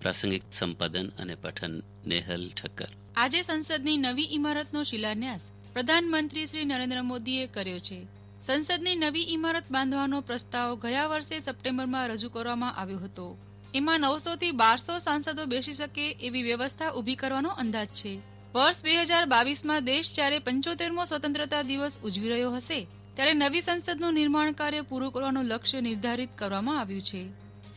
પ્રાસંગિક સંપાદન અને પઠન નેહલ ઠક્કર. આજે સંસદની નવી ઇમારતનો શિલાન્યાસ પ્રધાનમંત્રી શ્રી નરેન્દ્ર મોદીએ કર્યો છે. સંસદની નવી ઇમારત બાંધવાનો પ્રસ્તાવ ગયા વર્ષે સપ્ટેમ્બરમાં રજૂ કરવામાં આવ્યો હતો. એમાં 900 થી 1200 સાંસદો બેસી શકે એવી વ્યવસ્થા ઊભી કરવાનો અંદાજ છે. વર્ષ 2022માં દેશ જ્યારે 75મો સ્વતંત્રતા દિવસ ઉજવી રહ્યો હશે ત્યારે નવી સંસદનું નિર્માણ કાર્ય પૂરું કરવાનું લક્ષ્ય નિર્ધારિત કરવામાં આવ્યું છે.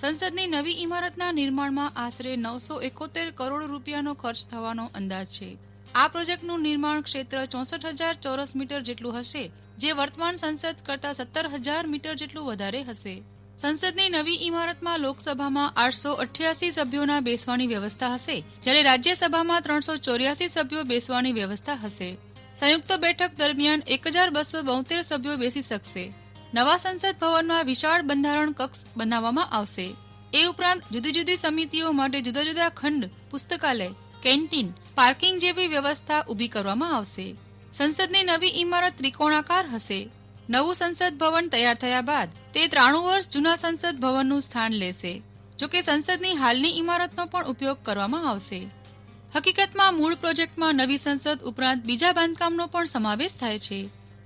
સંસદની નવી ઇમારતના નિર્માણમાં આશરે 971 કરોડ રૂપિયાનો ખર્ચ થવાનો અંદાજ છે. આ પ્રોજેક્ટનું નિર્માણ ક્ષેત્ર 64,000 ચોરસ મીટર જેટલું હશે, જે વર્તમાન સંસદ કરતાં 17,000 મીટર જેટલું વધારે હશે. સંસદની નવી ઇમારતમાં લોકસભામાં 888 સભ્યોના બેસવાની વ્યવસ્થા હશે, જ્યારે રાજ્યસભામાં 384 સભ્યો બેસવાની વ્યવસ્થા હશે. સંયુક્ત બેઠક દરમિયાન 1,272 સભ્યો બેસી શકશે. નવા સંસદ ભવનમાં વિશાળ બંધારણ કક્ષ બનાવવામાં આવશે. એ ઉપરાંત જુદી જુદી સમિતિઓ માટે જુદા જુદા ખંડ, પુસ્તકાલય, કેન્ટીન, પાર્કિંગ જેવી વ્યવસ્થા ઊભી કરવામાં આવશે. સંસદની નવી ઇમારત ત્રિકોણાકાર હશે. નવું સંસદ ભવન તૈયાર થયા બાદ તે 93 વર્ષ જૂના સંસદ ભવનનું સ્થાન લેશે. જોકે સંસદની હાલની ઇમારતનો પણ ઉપયોગ કરવામાં આવશે. હકીકતમાં મૂળ પ્રોજેક્ટમાં નવી સંસદ ઉપરાંત બીજા બાંધકામનો પણ સમાવેશ થાય છે.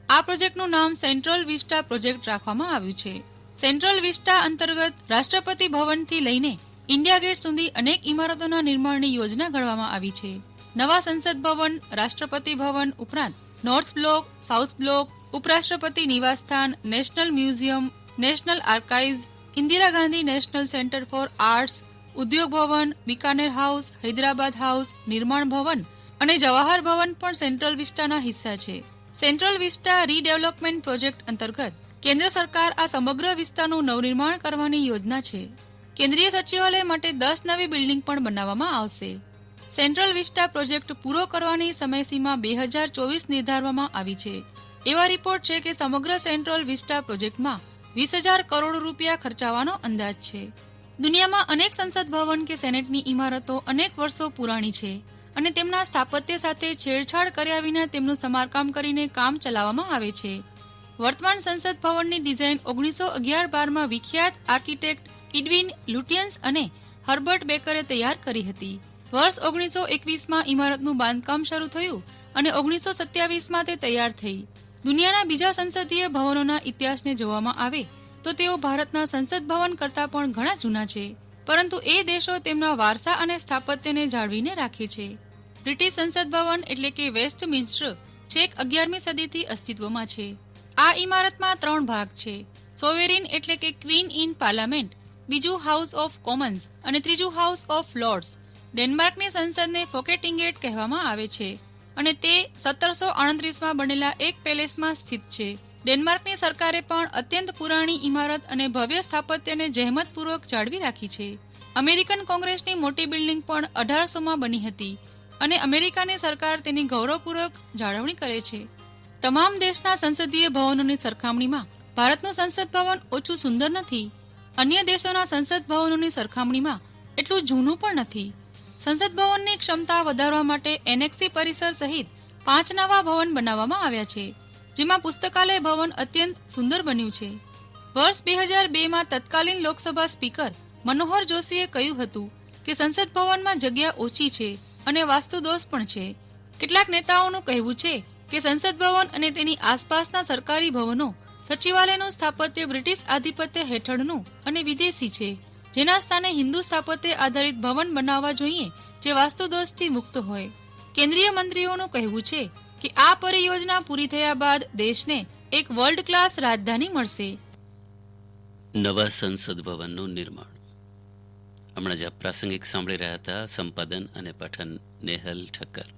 આ પ્રોજેક્ટનું નામ સેન્ટ્રલ વિસ્ટા પ્રોજેક્ટ રાખવામાં આવ્યું છે. સેન્ટ્રલ વિસ્ટા અંતર્ગત રાષ્ટ્રપતિ ભવનથી લઈને ઇન્ડિયા ગેટ સુધી અનેક ઇમારતોના નિર્માણની યોજના ઘડવામાં આવી છે. નવા સંસદ ભવન, રાષ્ટ્રપતિ ભવન ઉપરાંત નોર્થ બ્લોક, સાઉથ બ્લોક, ઉપરાષ્ટ્રપતિ નિવાસસ્થાન, national museum, national archives, Indira Gandhi national centre for arts, ઉદ્યોગ ભવન, બિકાનેર હાઉસ, હૈદરાબાદ હાઉસ, નિર્માણ ભવન અને જવાહર ભવન પણ સેન્ટ્રલ વિસ્ટાના હિસ્સા છે. સેન્ટ્રલ વિસ્ટા રીડેવલપમેન્ટ પ્રોજેક્ટ અંતર્ગત કેન્દ્ર સરકાર આ સમગ્ર વિસ્તારનું નવનિર્માણ કરવાની યોજના છે. કેન્દ્રીય સચિવાલય માટે 10 નવી બિલ્ડિંગ પણ બનાવવામાં આવશે. સેન્ટ્રલ વિસ્ટા પ્રોજેક્ટ પૂરો કરવાની સમયસીમા 2024 નિર્ધારવામાં આવી છે. એવા રિપોર્ટ છે કે સમગ્ર સેન્ટ્રલ વિસ્ટા પ્રોજેક્ટમાં 20,000 કરોડ રૂપિયા ખર્ચાવાનો અંદાજ છે. દુનિયામાં અનેક સંસદ ભવન કે સેનેટની ઇમારતો અનેક વર્ષો પુરાણી છે અને તેમના સ્થાપત્ય સાથે છેડછાડ કર્યા વિના તેમનું સમારકામ કરીને કામ ચલાવવામાં આવે છે. વર્તમાન સંસદ ભવનની ડિઝાઇન 1911-12માં વિખ્યાત આર્કિટેક્ટ ઇડવિન લુટિયન્સ અને હર્બર્ટ બેકરે તૈયાર કરી હતી. વર્ષ 1921માં ઇમારતનું બાંધકામ શરૂ થયું અને 1927માં તે તૈયાર થઈ. દુનિયાના બીજા સંસદીય ભવનોના ઇતિહાસને જોવામાં આવે તો તેઓ ભારતના સંસદ ભવન કરતાં પણ ઘણા જૂના છે, પરંતુ એ દેશો તેમના વારસા અને સ્થાપત્યને જાળવીને રાખે છે. બ્રિટિશ સંસદ ભવન એટલે કે વેસ્ટમિન્સ્ટર છેક 11મી સદીથી અસ્તિત્વમાં છે. આ ઇમારતમાં 3 ભાગ છે. સોવેરીન એટલે કે ક્વીન ઇન પાર્લામેન્ટ, બીજું હાઉસ ઓફ કોમન્સ અને ત્રીજું હાઉસ ઓફ લોર્ડ્સ. ડેનમાર્કની સંસદને ફોકેટિંગેટ કહેવામાં આવે છે અને તે 1738માં બનેલા એક પેલેસમાં સ્થિત છે. ડેનમાર્કની સરકારે પણ અત્યંત પુરાણી ઇમારત અને ભવ્ય સ્થાપત્યને જહેમતપૂર્વક જાળવી રાખી છે. અમેરિકન કોંગ્રેસની મોટી બિલ્ડિંગ પણ 1800માં બની હતી અને અમેરિકાની સરકાર તેની ગૌરવપૂર્વક જાળવણી કરે છે. તમામ દેશના સંસદીય ભવનોની સરખામણીમાં ભારતનું સંસદ ભવન ઓછું સુંદર નથી. અન્ય દેશોના સંસદ ભવનોની સરખામણીમાં એટલું જૂનું પણ નથી. સંસદ ભવનની ક્ષમતા વધારવા માટે એનેક્સી પરિસર સહિત 5 નવા ભવન બનાવવામાં આવ્યા છે, જેમાં પુસ્તકાલય ભવન અત્યંત સુંદર બન્યું છે. વર્ષ 2002માં તત્કાલીન લોકસભા સ્પીકર મનોહર જોશીએ કહ્યું હતું કે સંસદ ભવનમાં જગ્યા ઓછી છે અને વાસ્તુ દોષ પણ છે. કેટલાક નેતાઓનું કહેવું છે કે સંસદ ભવન અને તેની આસપાસના સરકારી ભવનો સચિવાલયનું સ્થાપત્ય બ્રિટિશ આધિપત્ય હેઠળનું અને વિદેશી છે, જેના સ્થાને હિન્દુ સ્થાપત્ય આધારિત ભવન બનાવવા જોઈએ જે વાસ્તુ દોષથી મુક્ત હોય. કેન્દ્રીય મંત્રીઓનું કહેવું છે કે આ પરિયોજના પૂરી થયા બાદ દેશને એક વર્લ્ડ ક્લાસ રાજધાની મળશે. નવા સંસદ ભવનનું નિર્માણ. હમણાં જ પ્રાસંગિક સાંભળી રહ્યા હતા સંપાદન અને પઠન નેહલ ઠક્કર.